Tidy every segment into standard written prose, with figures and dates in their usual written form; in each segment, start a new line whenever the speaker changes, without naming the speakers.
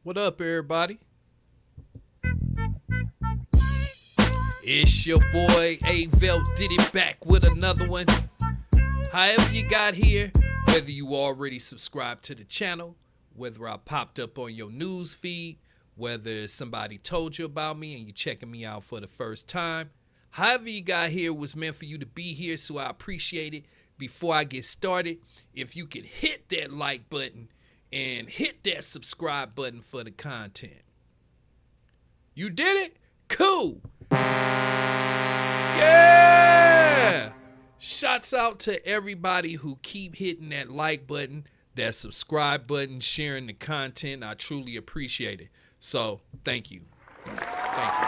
What up, everybody? It's your boy Avell did it back with another one. However you got here, whether you already subscribed to the channel, whether I popped up on your news feed, whether somebody told you about me and you're checking me out for the first time, however you got here was meant for you to be here, so I appreciate it. Before I get started, if you could hit that like button and hit that subscribe button for the content. You did it? Cool. Yeah! Shouts out to everybody who keep hitting that like button, that subscribe button, sharing the content. I truly appreciate it. So, thank you. Thank you.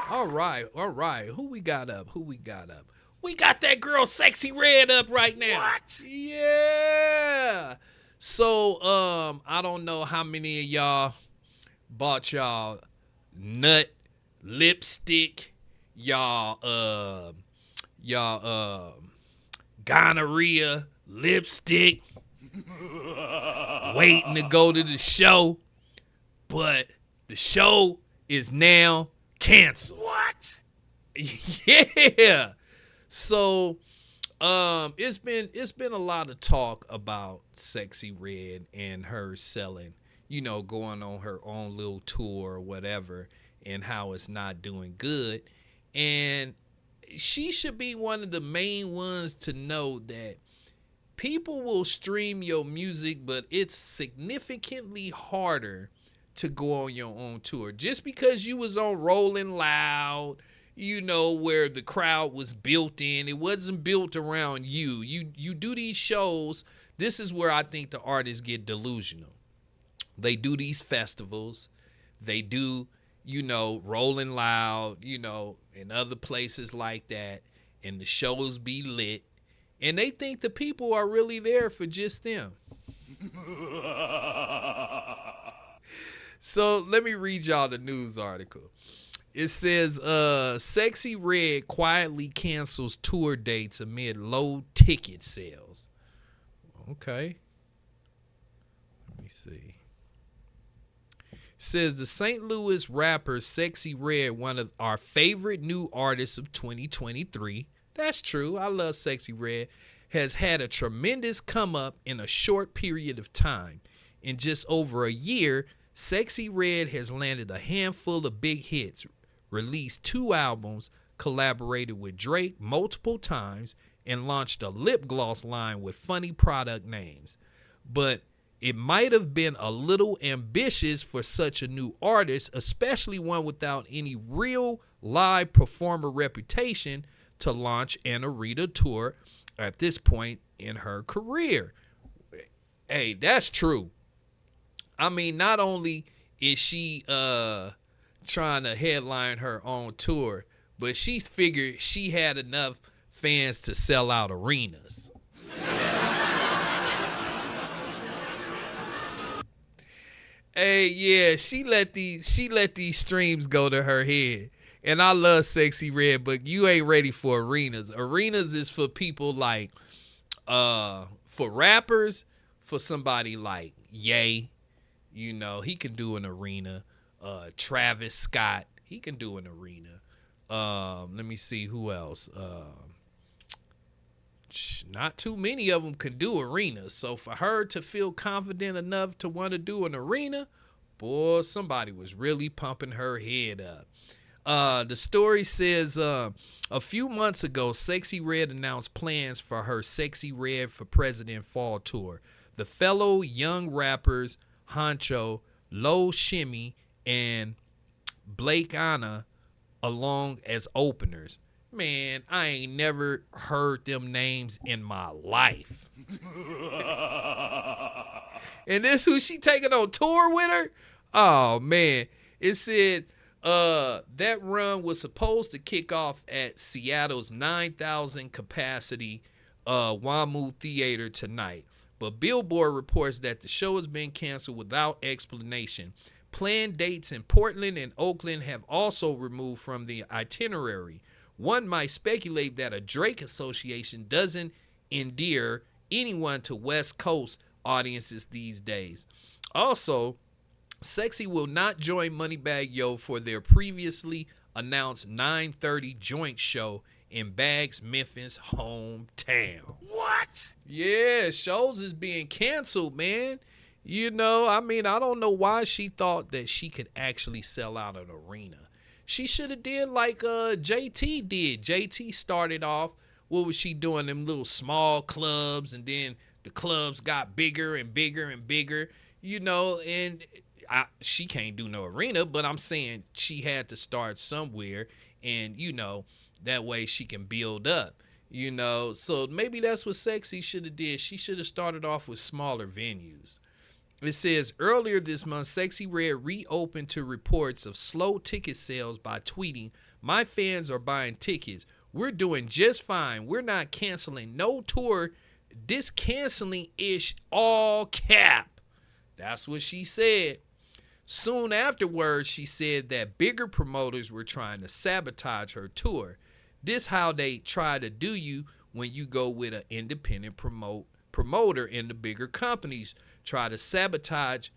All right. Who we got up? We got that girl Sexy Red up right now.
What?
Yeah. So, I don't know how many of y'all bought y'all nut lipstick, y'all gonorrhea lipstick, waiting to go to the show, but the show is now canceled.
What?
Yeah. So it's been a lot of talk about Sexy Red and her selling, going on her own little tour or whatever, and how it's not doing good. And she should be one of the main ones to know that people will stream your music, but it's significantly harder to go on your own tour. Just because you was on Rolling Loud, where the crowd was built in, it wasn't built around you. You do these shows. This is where I think the artists get delusional. They do these festivals. They do, Rolling Loud, and other places like that. And the shows be lit. And they think the people are really there for just them. So let me read y'all the news article. It says, Sexy Red quietly cancels tour dates amid low ticket sales. Okay. Let me see. It says the St. Louis rapper Sexy Red, one of our favorite new artists of 2023. That's true. I love Sexy Red. Has had a tremendous come up in a short period of time. In just over a year, Sexy Red has landed a handful of big hits, released 2 albums, collaborated with Drake multiple times, and launched a lip gloss line with funny product names. But it might have been a little ambitious for such a new artist, especially one without any real live performer reputation, to launch an arena tour at this point in her career. Hey, that's true. I mean, not only is she trying to headline her own tour, but she figured she had enough fans to sell out arenas. Hey, yeah, she let these streams go to her head. And I love Sexy Red, but you ain't ready for arenas. Arenas is for people like for rappers, for somebody like Ye. He can do an arena. Travis Scott, he can do an arena. Let me see who else. Not too many of them can do arenas. So for her to feel confident enough to want to do an arena, boy, somebody was really pumping her head up. The story says a few months ago, Sexy Red announced plans for her Sexy Red for President Fall Tour. The fellow young rappers Honcho, Low Shimmy, and Blake Anna along as openers. Man, I ain't never heard them names in my life. And this who she taking on tour with her? Oh, man. It said that run was supposed to kick off at Seattle's 9,000 capacity WAMU Theater tonight. But Billboard reports that the show has been canceled without explanation. Planned dates in Portland and Oakland have also removed from the itinerary. One might speculate that a Drake association doesn't endear anyone to West Coast audiences these days. Also, Sexy will not join Moneybagg Yo for their previously announced 9:30 joint show in Bags Memphis hometown.
What?
Yeah, shows is being canceled, man. You know, I mean, I don't know why she thought that she could actually sell out an arena. She should have did like JT did. JT started off, what was she doing? Them little small clubs, and then the clubs got bigger and bigger and bigger, you know, and she can't do no arena, but I'm saying she had to start somewhere, and, you know, that way she can build up, you know. So maybe that's what Sexy should have did. She should have started off with smaller venues. It says earlier this month, Sexy Red reopened to reports of slow ticket sales by tweeting, "My fans are buying tickets. We're doing just fine. We're not canceling no tour. This canceling ish all cap." That's what she said. Soon afterwards, she said that bigger promoters were trying to sabotage her tour. This how they try to do you when you go with an independent promoter, and the bigger companies try to sabotage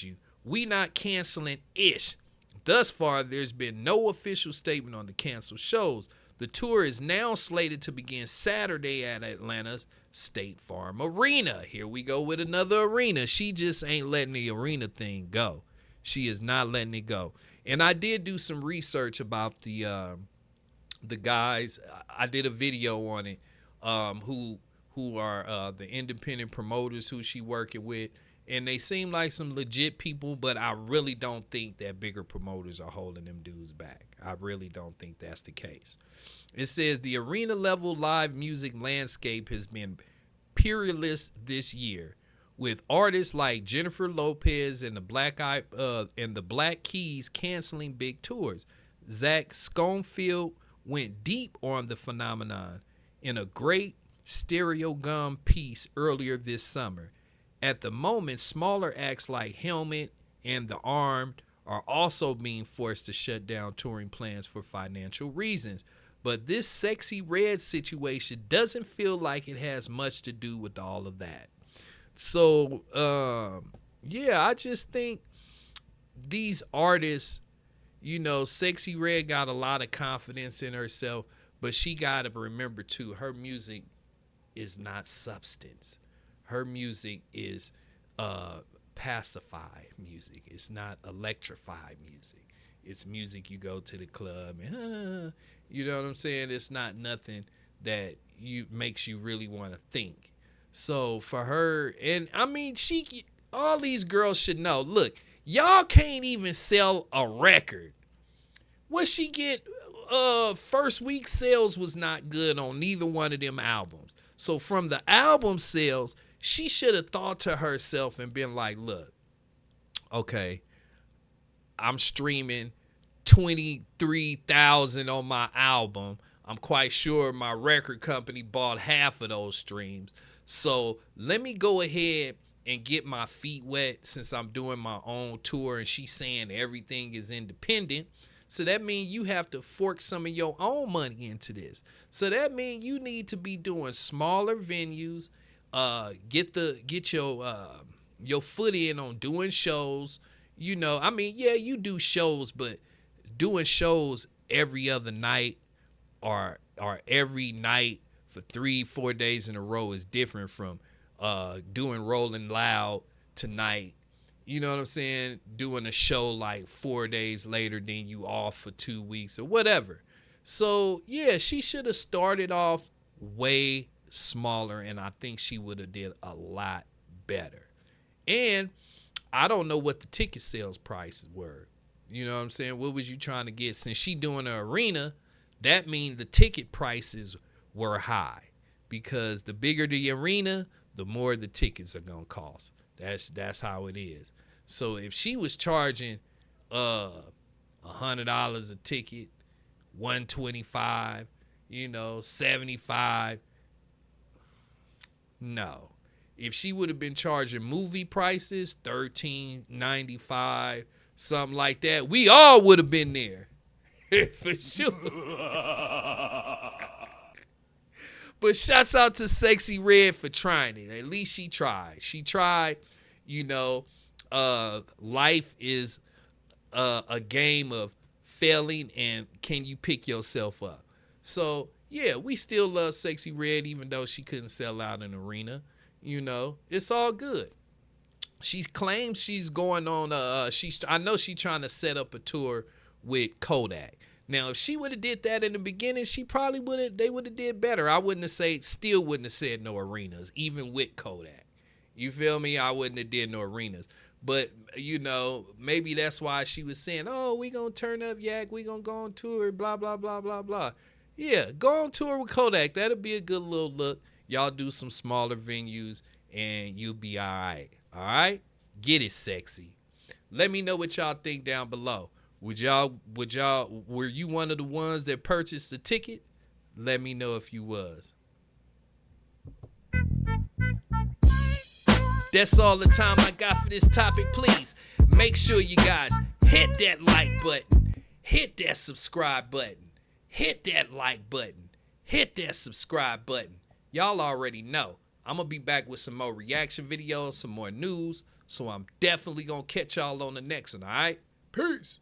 you. We not canceling ish. Thus far, there's been no official statement on the canceled shows. The tour is now slated to begin Saturday at Atlanta's State Farm Arena. Here we go with another arena. She just ain't letting the arena thing go. She is not letting it go. And I did do some research about the guys. I did a video on it. Who are the independent promoters who she working with, and they seem like some legit people, but I really don't think that bigger promoters are holding them dudes back. I really don't think that's the case. It says the arena level live music landscape has been peerless this year, with artists like Jennifer Lopez and the Black Keys canceling big tours. Zach Schoenfield went deep on the phenomenon in a great Stereogum piece earlier this summer. At the moment, smaller acts like Helmet and The Armed are also being forced to shut down touring plans for financial reasons. But this Sexy Red situation doesn't feel like it has much to do with all of that. So, yeah, I just think these artists, you know, Sexy Red got a lot of confidence in herself, but she got to remember, too, her music is not substance. Her music is pacify music. It's not electrify music. It's music you go to the club and you know what I'm saying? It's not nothing that makes you really want to think. So for her, and I mean, all these girls should know, look, y'all can't even sell a record. What she get, first week sales was not good on neither one of them albums. So from the album sales, she should have thought to herself and been like, look, okay, I'm streaming 23,000 on my album. I'm quite sure my record company bought half of those streams. So let me go ahead and get my feet wet since I'm doing my own tour, and she's saying everything is independent. So that means you have to fork some of your own money into this. So that means you need to be doing smaller venues. Get your foot in on doing shows. You know, I mean, yeah, you do shows, but doing shows every other night or every night for 3-4 days in a row is different from doing Rolling Loud tonight. You know what I'm saying? Doing a show like 4 days later, then you off for 2 weeks or whatever. So, yeah, she should have started off way smaller, and I think she would have did a lot better. And I don't know what the ticket sales prices were. You know what I'm saying? What was you trying to get? Since she doing an arena, that means the ticket prices were high, because the bigger the arena, the more the tickets are going to cost. That's how it is. So if she was charging $100 a ticket, $125, you know, $75, no. If she would have been charging movie prices, $13.95, something like that, we all would have been there. For sure. But shouts out to Sexy Red for trying it. At least she tried. She tried. You know, life is a game of failing and can you pick yourself up. So yeah, we still love Sexy Red even though she couldn't sell out an arena. You know, it's all good. She claims she's going on I know she's trying to set up a tour with Kodak. Now, if she would have did that in the beginning, she probably they would have did better. I wouldn't have still wouldn't have said no arenas, even with Kodak. You feel me? I wouldn't have did no arenas. But, you know, maybe that's why she was saying, oh, we gonna turn up, Yak. We gonna go on tour, blah, blah, blah, blah, blah. Yeah, go on tour with Kodak. That'll be a good little look. Y'all do some smaller venues, and you'll be all right. All right? Get it, Sexy. Let me know what y'all think down below. Were you one of the ones that purchased the ticket? Let me know if you was. That's all the time I got for this topic. Please make sure you guys hit that like button, hit that subscribe button, hit that like button, hit that subscribe button. Y'all already know. I'm going to be back with some more reaction videos, some more news. So I'm definitely going to catch y'all on the next one, all right? Peace.